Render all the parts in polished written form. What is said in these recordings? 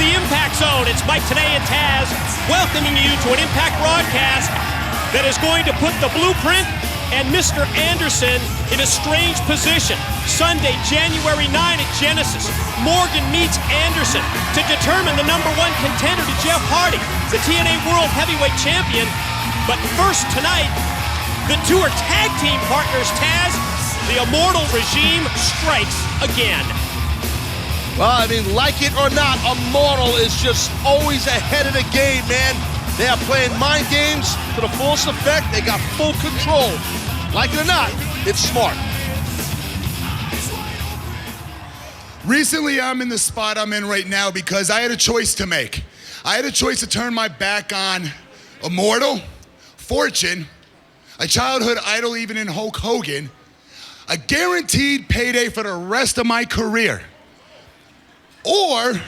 the Impact Zone. It's Mike Tenay and Taz welcoming you to an Impact broadcast that is going to put the Blueprint and Mr. Anderson in a strange position. Sunday, January 9 at Genesis, Morgan meets Anderson to determine the #1 contender to Jeff Hardy, the TNA World Heavyweight Champion. But first tonight, the two are tag team partners, Taz. The Immortal Regime strikes again. Well, I mean, like it or not, Immortal is just always ahead of the game, man. They are playing mind games to the fullest effect. They got full control. Like it or not, it's smart. Recently, I'm in the spot I'm in right now because I had a choice to make. I had a choice to turn my back on Immortal, Fortune, a childhood idol even in Hulk Hogan, a guaranteed payday for the rest of my career, or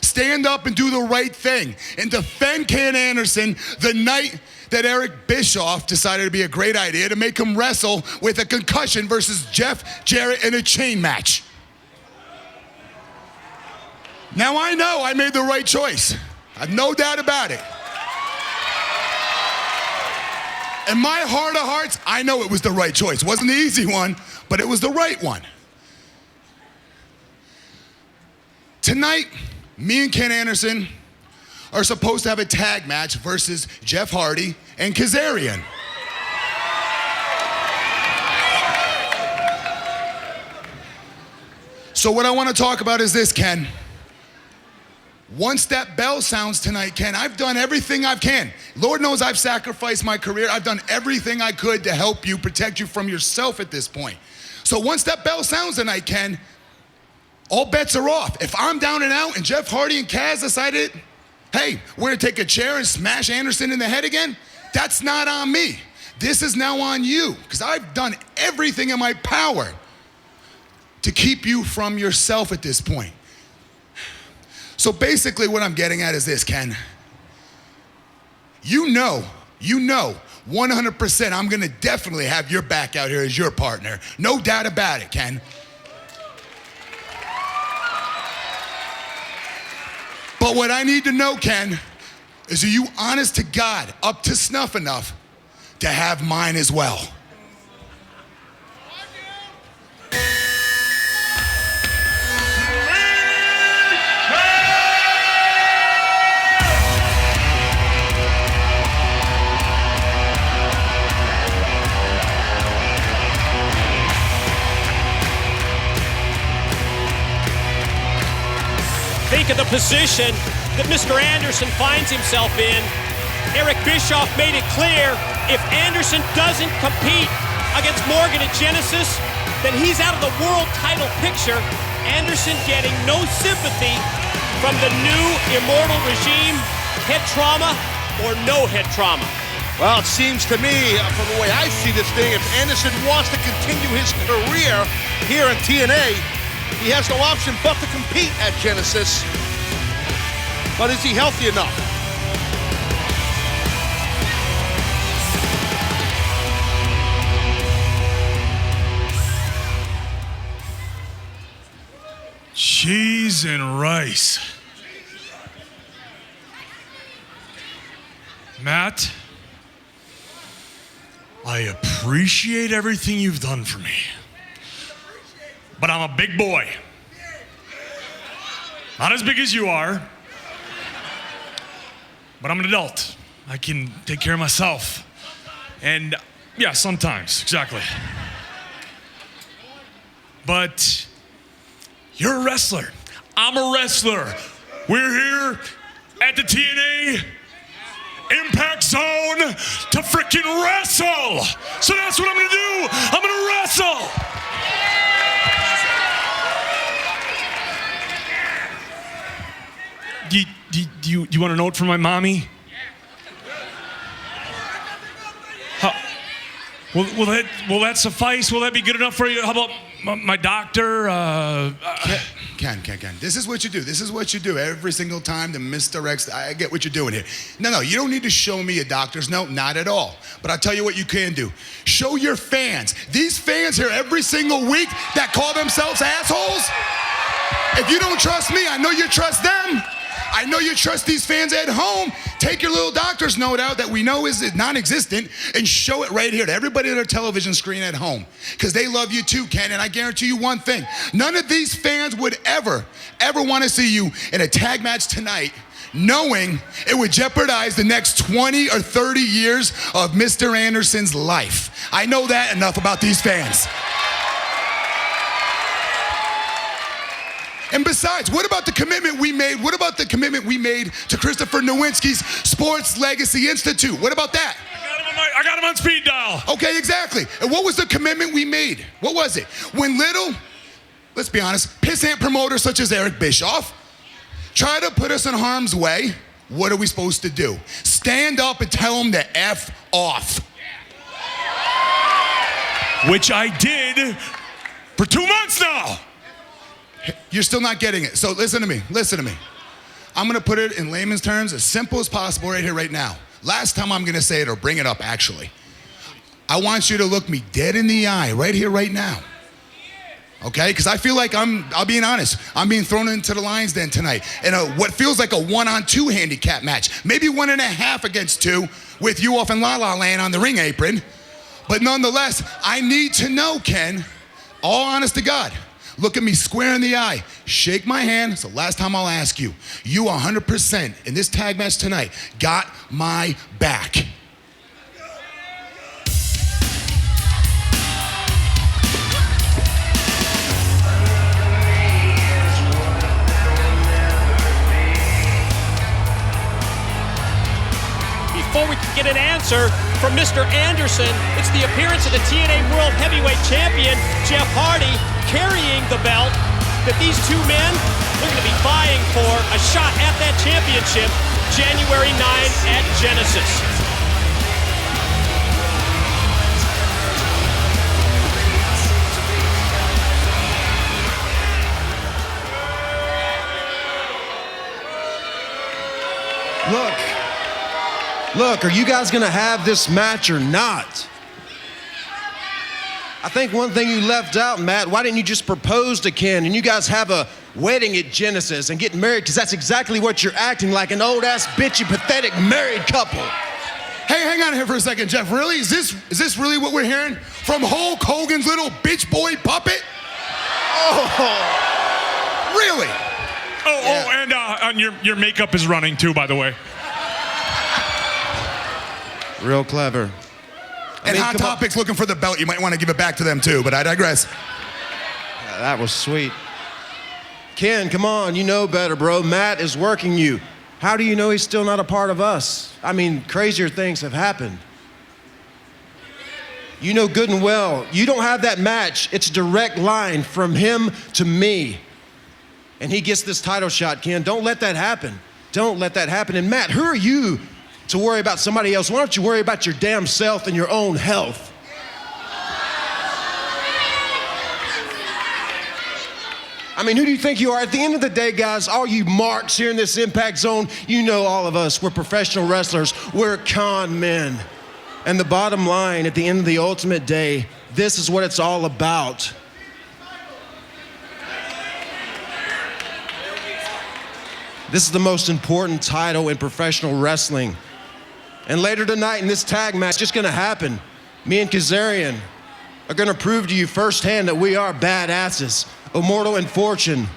stand up and do the right thing and defend Ken Anderson the night that Eric Bischoff decided it'd be a great idea to make him wrestle with a concussion versus Jeff Jarrett in a chain match. Now I know I made the right choice. I have no doubt about it. In my heart of hearts, I know it was the right choice. It wasn't the easy one, but it was the right one. Tonight, me and Ken Anderson are supposed to have a tag match versus Jeff Hardy and Kazarian. So what I want to talk about is this, Ken. Once that bell sounds tonight, Ken, I've done everything I can. Lord knows I've sacrificed my career. I've done everything I could to help you, protect you from yourself at this point. So once that bell sounds tonight, Ken, all bets are off. If I'm down and out and Jeff Hardy and Kaz decided, hey, we're gonna take a chair and smash Anderson in the head again, that's not on me. This is now on you, because I've done everything in my power to keep you from yourself at this point. So basically what I'm getting at is this, Ken. You know, 100% I'm gonna definitely have your back out here as your partner. No doubt about it, Ken. But what I need to know, Ken, is are you honest to God, up to snuff enough to have mine as well? Think of the position that Mr. Anderson finds himself in. Eric Bischoff made it clear if Anderson doesn't compete against Morgan at Genesis, then he's out of the world title picture. Anderson getting no sympathy from the new Immortal Regime. Head trauma or no head trauma? Well, it seems to me, from the way I see this thing, if Anderson wants to continue his career here in TNA, he has no option but to compete at Genesis. But is he healthy enough? Cheese and rice. Matt, I appreciate everything you've done for me. But I'm a big boy. Not as big as you are, but I'm an adult. I can take care of myself. And yeah, sometimes, exactly. But you're a wrestler. I'm a wrestler. We're here at the TNA Impact Zone to freaking wrestle. So that's what I'm gonna do. I'm gonna wrestle. Do you want a note from my mommy? How, will that suffice? Will that be good enough for you? How about my doctor? Ken. This is what you do. This is what you do every single time to misdirect. I get what you're doing here. No, you don't need to show me a doctor's note, not at all. But I'll tell you what you can do. Show your fans. These fans here every single week that call themselves assholes, If you don't trust me, I know you trust them. I know you trust these fans at home. Take your little doctor's note out that we know is non-existent and show it right here to everybody on their television screen at home. Because they love you too, Ken, and I guarantee you one thing. None of these fans would ever want to see you in a tag match tonight knowing it would jeopardize the next 20 or 30 years of Mr. Anderson's life. I know that enough about these fans. And besides, what about the commitment we made? What about the commitment we made to Christopher Nowinski's Sports Legacy Institute? What about that? I got him on speed dial. Okay, exactly. And what was the commitment we made? What was it? When little, let's be honest, pissant promoters such as Eric Bischoff try to put us in harm's way, what are we supposed to do? Stand up and tell them to F off. Which I did for 2 months now. You're still not getting it. So listen to me. I'm gonna put it in layman's terms as simple as possible right here, right now. Last time I'm gonna say it or bring it up, actually. I want you to look me dead in the eye right here, right now. Okay? Because I feel like I'll be honest, I'm being thrown into the lion's den tonight in what feels like a 1-on-2 handicap match. Maybe 1.5 against 2 with you off in La La Land on the ring apron. But nonetheless, I need to know, Ken, all honest to God, look at me square in the eye, shake my hand. It's the last time I'll ask you. You 100% in this tag match tonight got my back. Before we can get an answer from Mr. Anderson, it's the appearance of the TNA World Heavyweight Champion, Jeff Hardy, carrying the belt that these two men, they're going to be vying for a shot at that championship January 9 at Genesis. Look, are you guys gonna have this match or not? I think one thing you left out, Matt, why didn't you just propose to Ken and you guys have a wedding at Genesis and get married? Because that's exactly what you're acting like, an old-ass, bitchy, pathetic married couple. Hey, hang on here for a second, Jeff. Really? Is this really what we're hearing from Hulk Hogan's little bitch boy puppet? Oh, really? And your makeup is running too, by the way. Real clever. And Hot Topic's looking for the belt. You might want to give it back to them too, but I digress. Yeah, that was sweet. Ken, come on, you know better, bro. Matt is working you. How do you know he's still not a part of us? I mean, crazier things have happened. You know good and well, you don't have that match. It's a direct line from him to me. And he gets this title shot, Ken. Don't let that happen. Don't let that happen. And Matt, who are you to worry about somebody else? Why don't you worry about your damn self and your own health? I mean, who do you think you are? At the end of the day, guys, all you marks here in this Impact Zone, you know all of us. We're professional wrestlers. We're con men. And the bottom line, at the end of the ultimate day, this is what it's all about. This is the most important title in professional wrestling. And later tonight in this tag match, it's just gonna happen. Me and Kazarian are gonna prove to you firsthand that we are badasses. Immortal and Fortune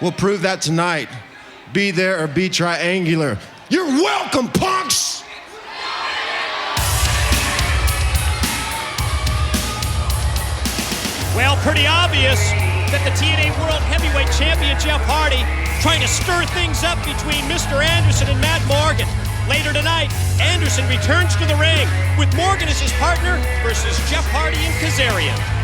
will prove that tonight. Be there or be triangular. You're welcome, punks! Well, pretty obvious that the TNA World Heavyweight Champion Jeff Hardy trying to stir things up between Mr. Anderson and Matt Morgan. Later tonight, Anderson returns to the ring with Morgan as his partner versus Jeff Hardy and Kazarian.